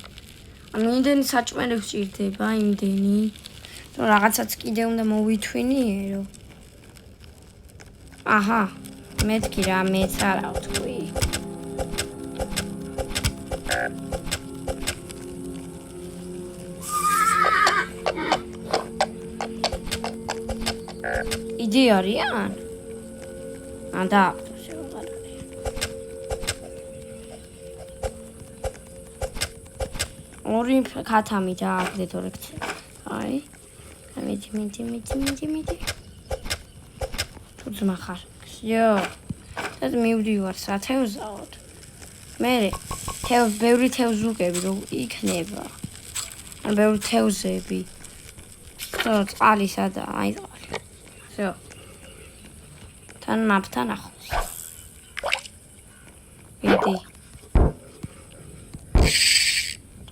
ანუ იმდენი საჭმელი ვჭირდება იმდენი რომ რაღაცაც კიდე უნდა მოვითვინიერო აჰა მეთქი რამეც არა ვთქვი იდი არიან? და ორი ქათამი დააგდეთ ორექცია. აი. მიდი. თუ ძმა ხარ. იო. და მივდივარ სათევზაოდ. მე ბევრი თევზუკები რო იქნება. ან ბევრი თევზები. წყალი სადა? აი. всё. თან მაპთან ახლოს. ვიდი.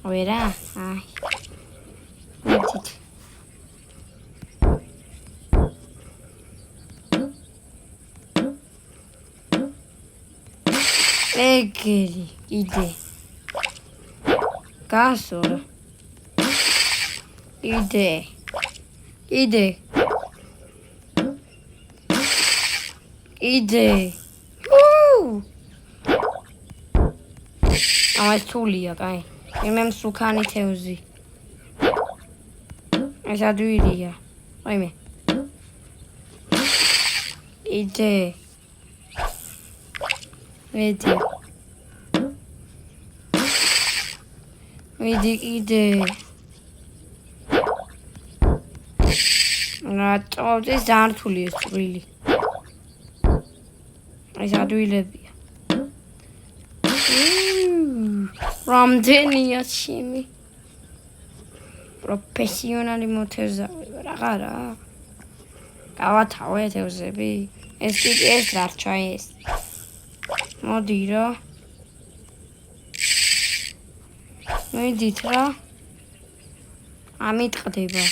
ვერა? აი. ვიდით. ეგერი, იდე. გასულ. იდე. იდე. იდე. აი სულია, კაი. მე მსუქანი თევზი. ეს ადვილია. აი მე. იდე. ვედი. ვედი იდე. რატო ეს ზართული ეს წვრილი. ეს ადვილებია. რამდენია ჩემი? პროფესიონალი მოთევზავი ვარ, აღარა? გავათავე თევზები? ეს კიდე ეს დარჩა ეს. მოდი რა. მოდით რა. ამიტყდება.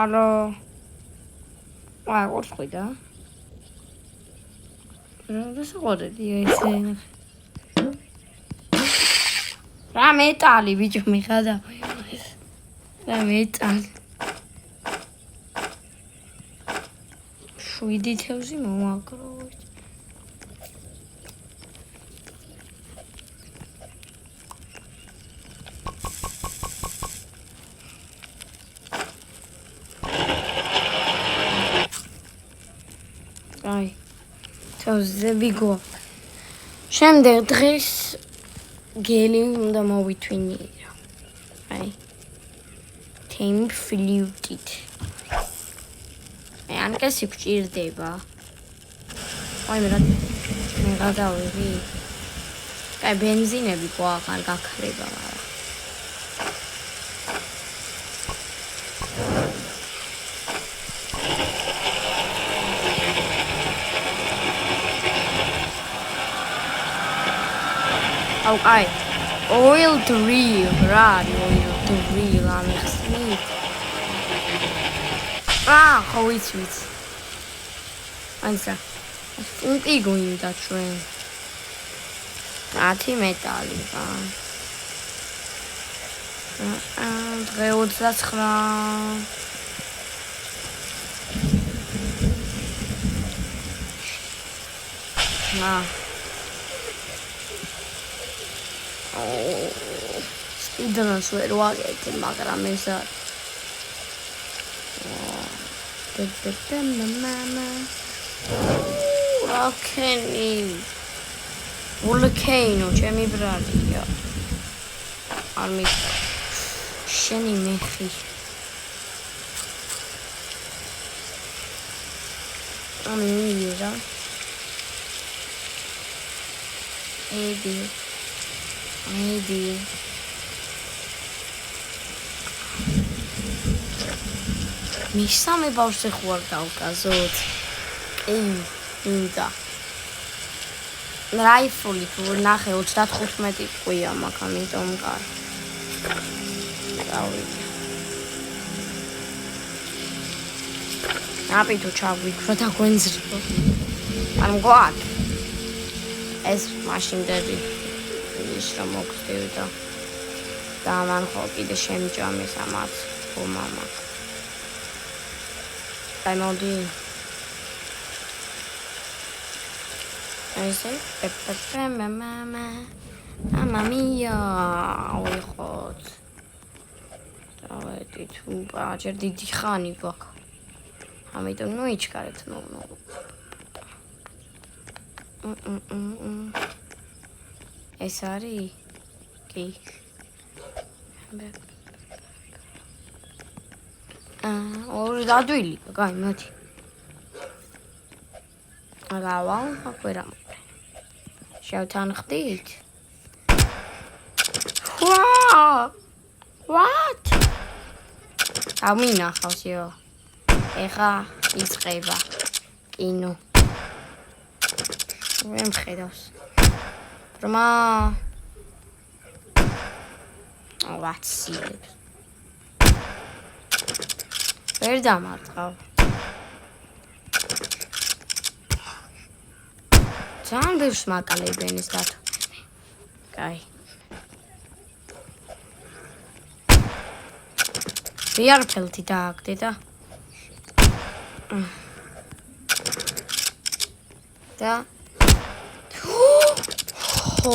ალო. ვარ ხოდა. რა შეყოდია ესე? რა მეტალი ბიჭო მიხადა. რა მეტალი. 7 თევზი მომაგროვეთ. აი. თევზები გო. შემდეგ დღეს გელი უნდა მოვითვინირო. აი. თემ ფლიუტით. ანკე სიგვჭირდება. აი მე გადავიღი. აი ბენზინები გვაქვს არ გაქრება მაგრამ. აუ აი oil drill რა oil drill ამიხსნი. ხო ვიცი. ანსა. სტუმპი გოინდა ჩვენ. 10 მეტალი რა. დღე 29. ნა. სპიდრანს ვერ ვაკეთე, მაგრამ ეს არის. Mama. Volcano, ჩემი ბრალია. არ მიხარ. შენი მეხი. ამირა. ედი. მისამე ბავშვს ხوار დავკაზოთ. კი, მინდა. რაიფული თუ ნახე 35 ყვია მაქვს, ამიტომ კარი. დავიდე. აპიტო ჩაგვიქრო და გვენძრიო. არ მგواد. ეს მაშინდები ის რომ მოგწევ და მან ხო კიდე შემჭამეს ამათ მამაკ. აი მოდი. ესე პეპე мама мия. ой ხოთ. დავედი თუ აჯერ დიდი ხანი გვაქვს. ამიტომ ნუ იჩქარეთ ნუ. ეს არის? კი. ორი დადვილი, კაი, მოდი. არავა, აკვირა. შევთანხმდით? What? ამინახავსიო. ეხა იწყება. კინო. ვერ მხედავს. ბრმა. ვაცილებს. ვერ დამარტყავ. ძალიან ბევრს მაკალებენ ეს დათო. კაი. ვიარფელთი დააგდე და ო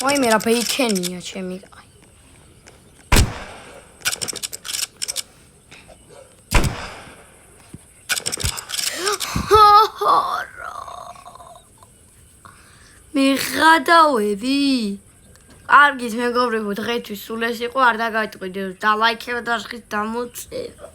ვაიმე რა ბეიქენია ჩემი კაი მიხადავები კარგით მეგობრებო დღეთვის სულ ეს იყო არ დაგატყვიდე და ლაიქება და ხით დამოწევა